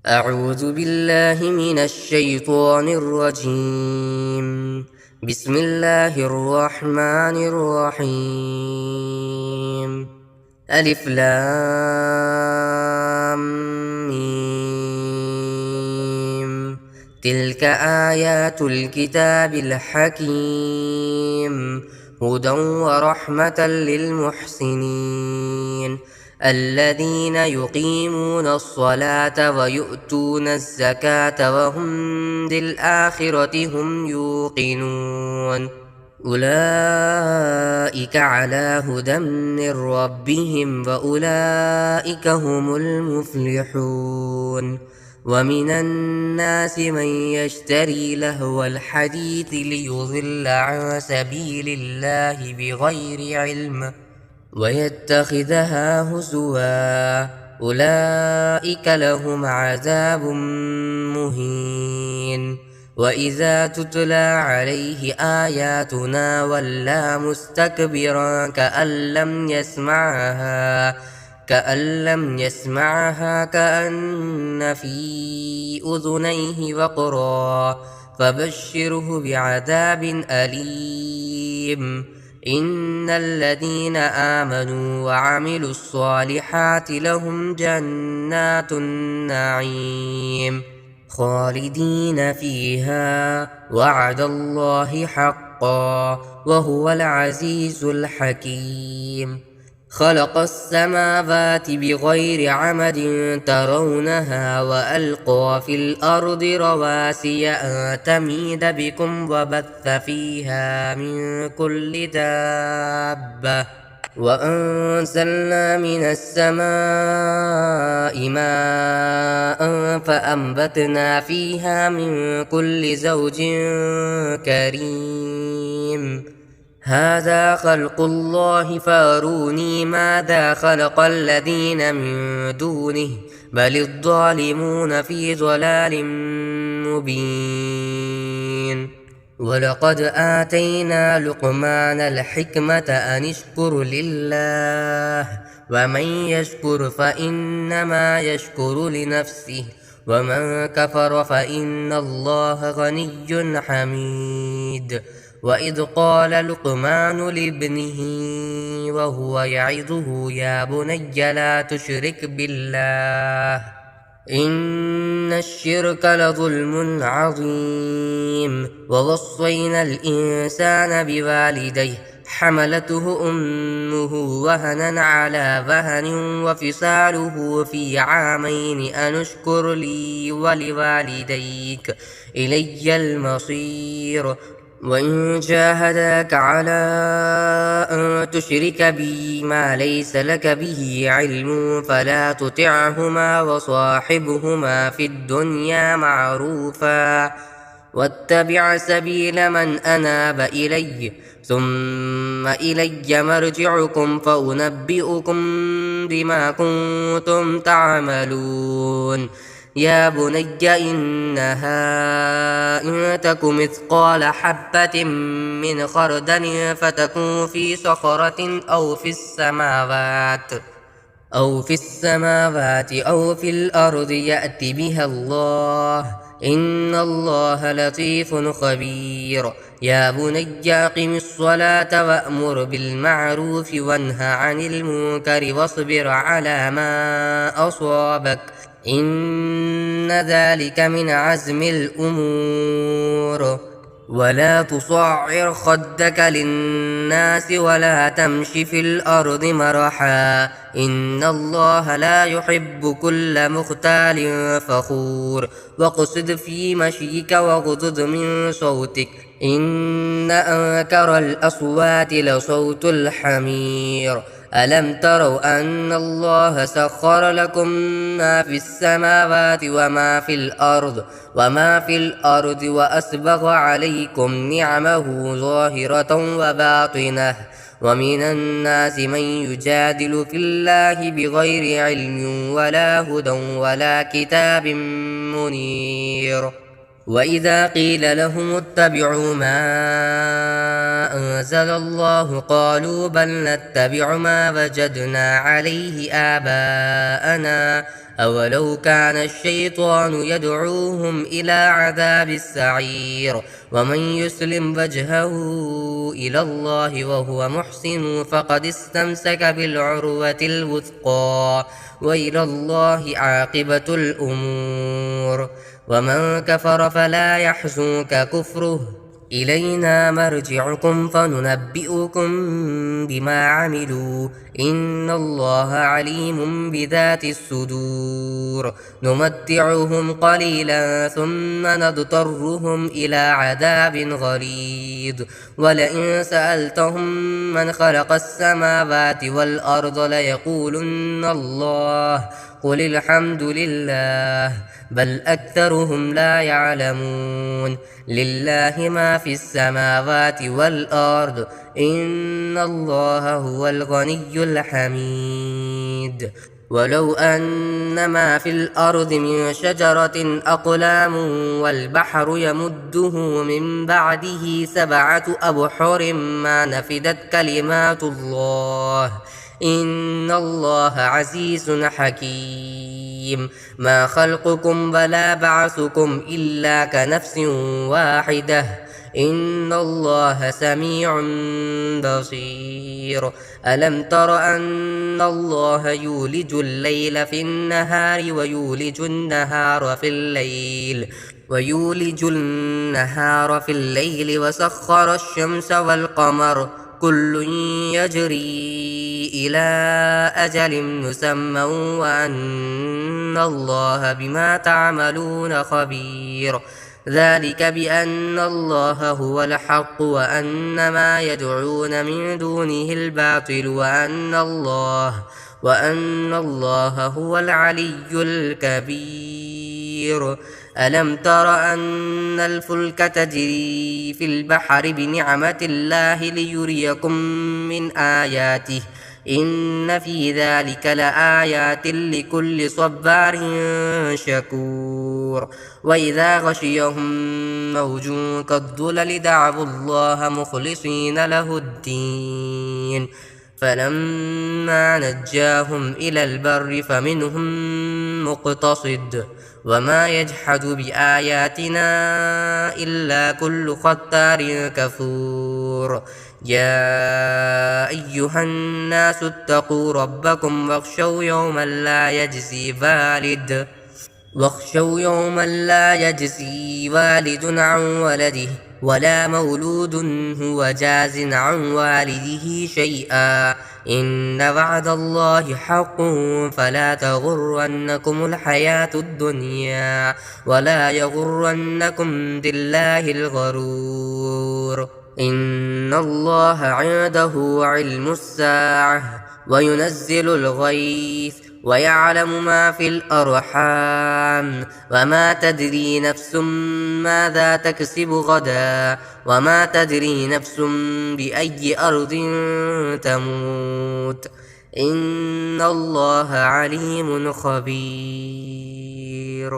أعوذ بالله من الشيطان الرجيم. بسم الله الرحمن الرحيم. ألف لام ميم. تلك آيات الكتاب الحكيم، هدى ورحمة للمحسنين الذين يقيمون الصلاة ويؤتون الزكاة وهم بالآخرة هم يوقنون. أولئك على هدى من ربهم وأولئك هم المفلحون. ومن الناس من يشتري لهو الحديث ليضل عن سبيل الله بغير علم ويتخذها هزوا، أولئك لهم عذاب مهين. وإذا تتلى عليه آياتنا ولى مستكبرا كأن لم يسمعها كأن في أذنيه وقرا، فبشره بعذاب أليم. إن الذين آمنوا وعملوا الصالحات لهم جنات النعيم خالدين فيها، وعد الله حقا وهو العزيز الحكيم. خلق السماوات بغير عمد ترونها وألقى في الأرض رواسي أن تميد بكم وبث فيها من كل دابة، وأنزلنا من السماء ماء فأنبتنا فيها من كل زوج كريم. هذا خلق الله فاروني ماذا خلق الذين من دونه بل الظالمون في ضلال مبين. ولقد آتينا لقمان الحكمة أن اشكر لله، ومن يشكر فإنما يشكر لنفسه، ومن كفر فإن الله غني حميد. وإذ قال لقمان لابنه وهو يعظه يا بني لا تشرك بالله إن الشرك لظلم عظيم. ووصينا الإنسان بوالديه حملته أمه وهنا على وهن وفصاله في عامين أن اشكر لي ولوالديك إلي المصير. وإن جاهداك على أن تشرك بي ما ليس لك به علم فلا تطعهما وصاحبهما في الدنيا معروفا، واتبع سبيل من أناب إلي ثم إلي مرجعكم فأنبئكم بما كنتم تعملون. يا بني إنها إن تك مثقال حبة من خردل فتكون في صخرة أو في السماوات أو في الأرض يأت بها الله إن الله لطيف خبير. يا بني أقم الصلاة وأمر بالمعروف وانه عن المنكر واصبر على ما أصابك إن ذلك من عزم الأمور. ولا تصعر خدك للناس ولا تمش في الأرض مرحا إن الله لا يحب كل مختال فخور. واقصد في مشيك واغضض من صوتك إن أنكر الأصوات لصوت الحمير. ألم تروا أن الله سخر لكم ما في السماوات وما في الأرض وأسبغ عليكم نعمه ظاهرة وباطنة. ومن الناس من يجادل في الله بغير علم ولا هدى ولا كتاب منير. وإذا قيل لهم اتبعوا ما أنزل الله قالوا بل نتبع ما وجدنا عليه آباءنا أولو كان الشيطان يدعوهم إلى عذاب السعير ومن يسلم وجهه إلى الله وهو محسن فقد استمسك بالعروة الوثقى وإلى الله عاقبة الأمور ومن كفر فلا يحزنك كفره إلينا مرجعكم فننبئكم بما عملوا إن الله عليم بذات الصدور نمتعهم قليلا ثم نضطرهم إلى عذاب غليظ ولئن سألتهم من خلق السماوات والأرض ليقولن الله قل الحمد لله بل أكثرهم لا يعلمون لله ما في السماوات والأرض إن الله هو الغني الحميد ولو أن ما في الأرض من شجرة أقلام والبحر يمده من بعده 7 أبحر ما نفدت كلمات الله إن الله عزيز حكيم ما خلقكم ولا بعثكم إلا كنفس واحدة إن الله سميع بصير ألم تر أن الله يولج الليل في النهار ويولج النهار في الليل وسخر الشمس والقمر كل يجري إلى أجل مسمى وأن الله بما تعملون خبير ذلك بأن الله هو الحق وأن ما يدعون من دونه الباطل وأن الله هو العلي الكبير ألم تر أن الفلك تجري في البحر بنعمة الله ليريكم من آياته إن في ذلك لآيات لكل صبار شكور وإذا غشيهم موج كالظلل دعوا الله مخلصين له الدين فلما نجاهم إلى البر فمنهم مقتصد وما يجحد بآياتنا إلا كل ختار كفور يا أيها الناس اتقوا ربكم واخشوا يوما لا يجزي والد عن ولده ولا مولود هو جاز عن والده شيئا إن وعد الله حق فلا تغرنكم الحياة الدنيا ولا يغرنكم بالله الغرور إن الله عنده علم الساعة وينزل الغيث ويعلم ما في الأرحام وما تدري نفس ماذا تكسب غدا وما تدري نفس بأي أرض تموت إن الله عليم خبير